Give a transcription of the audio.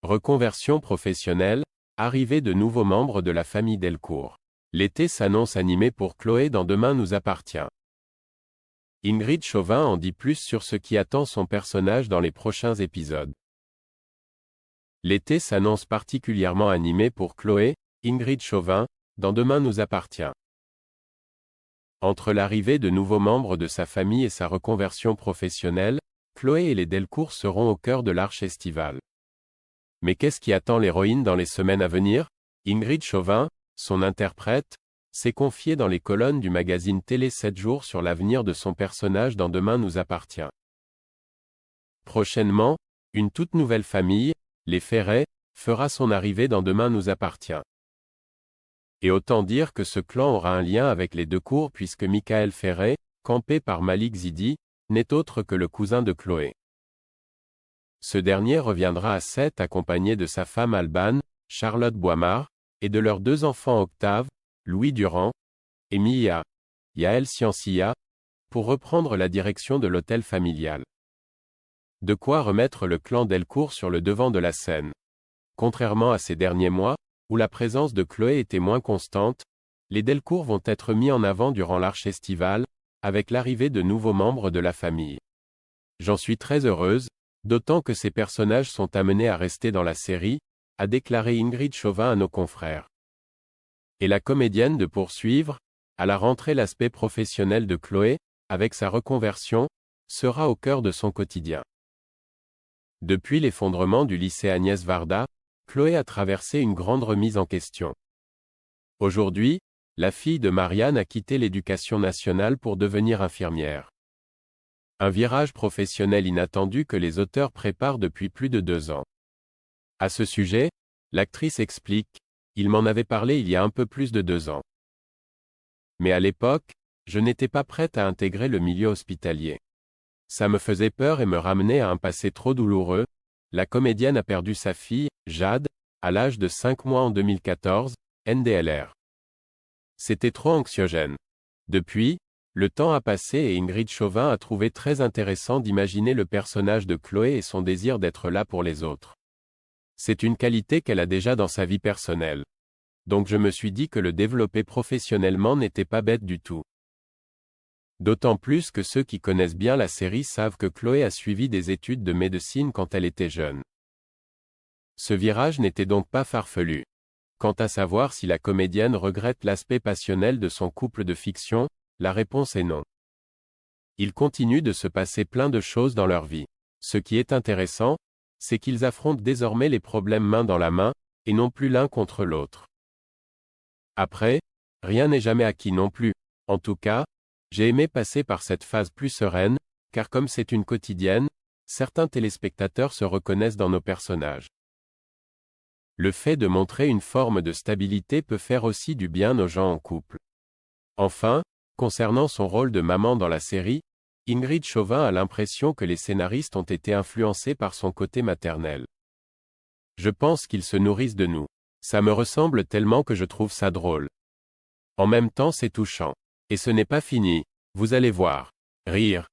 Reconversion professionnelle, arrivée de nouveaux membres de la famille Delcourt. L'été s'annonce animé pour Chloé dans Demain nous appartient. Ingrid Chauvin en dit plus sur ce qui attend son personnage dans les prochains épisodes. L'été s'annonce particulièrement animé pour Chloé, Ingrid Chauvin, dans Demain nous appartient. Entre l'arrivée de nouveaux membres de sa famille et sa reconversion professionnelle, Chloé et les Delcourt seront au cœur de l'arche estivale. Mais qu'est-ce qui attend l'héroïne dans les semaines à venir? Ingrid Chauvin, son interprète, s'est confiée dans les colonnes du magazine télé 7 jours sur l'avenir de son personnage dans Demain nous appartient. Prochainement, une toute nouvelle famille, les Ferret, fera son arrivée dans Demain nous appartient. Et autant dire que ce clan aura un lien avec les Delcourt puisque Michael Ferret, campé par Malik Zidi, n'est autre que le cousin de Chloé. Ce dernier reviendra à Sète accompagné de sa femme Alban, Charlotte Boimard, et de leurs 2 enfants Octave, Louis Durand, et Mia, Yael Ciancia, pour reprendre la direction de l'hôtel familial. De quoi remettre le clan Delcourt sur le devant de la scène. Contrairement à ces derniers mois, où la présence de Chloé était moins constante, les Delcourt vont être mis en avant durant l'arche estivale, avec l'arrivée de nouveaux membres de la famille. J'en suis très heureuse, d'autant que ces personnages sont amenés à rester dans la série, a déclaré Ingrid Chauvin à nos confrères. Et la comédienne de poursuivre, à la rentrée l'aspect professionnel de Chloé, avec sa reconversion, sera au cœur de son quotidien. Depuis l'effondrement du lycée Agnès Varda, Chloé a traversé une grande remise en question. Aujourd'hui, la fille de Marianne a quitté l'éducation nationale pour devenir infirmière. Un virage professionnel inattendu que les auteurs préparent depuis plus de 2 ans. À ce sujet, l'actrice explique, il m'en avait parlé il y a un peu plus de 2 ans. Mais à l'époque, je n'étais pas prête à intégrer le milieu hospitalier. Ça me faisait peur et me ramenait à un passé trop douloureux. La comédienne a perdu sa fille, Jade, à l'âge de 5 mois en 2014, NDLR. C'était trop anxiogène. Depuis, le temps a passé et Ingrid Chauvin a trouvé très intéressant d'imaginer le personnage de Chloé et son désir d'être là pour les autres. C'est une qualité qu'elle a déjà dans sa vie personnelle. Donc je me suis dit que le développer professionnellement n'était pas bête du tout. D'autant plus que ceux qui connaissent bien la série savent que Chloé a suivi des études de médecine quand elle était jeune. Ce virage n'était donc pas farfelu. Quant à savoir si la comédienne regrette l'aspect passionnel de son couple de fiction, la réponse est non. Il continue de se passer plein de choses dans leur vie. Ce qui est intéressant, c'est qu'ils affrontent désormais les problèmes main dans la main, et non plus l'un contre l'autre. Après, rien n'est jamais acquis non plus. En tout cas, j'ai aimé passer par cette phase plus sereine, car comme c'est une quotidienne, certains téléspectateurs se reconnaissent dans nos personnages. Le fait de montrer une forme de stabilité peut faire aussi du bien aux gens en couple. Enfin, concernant son rôle de maman dans la série, Ingrid Chauvin a l'impression que les scénaristes ont été influencés par son côté maternel. Je pense qu'ils se nourrissent de nous. Ça me ressemble tellement que je trouve ça drôle. En même temps c'est touchant. Et ce n'est pas fini, vous allez voir. Rire.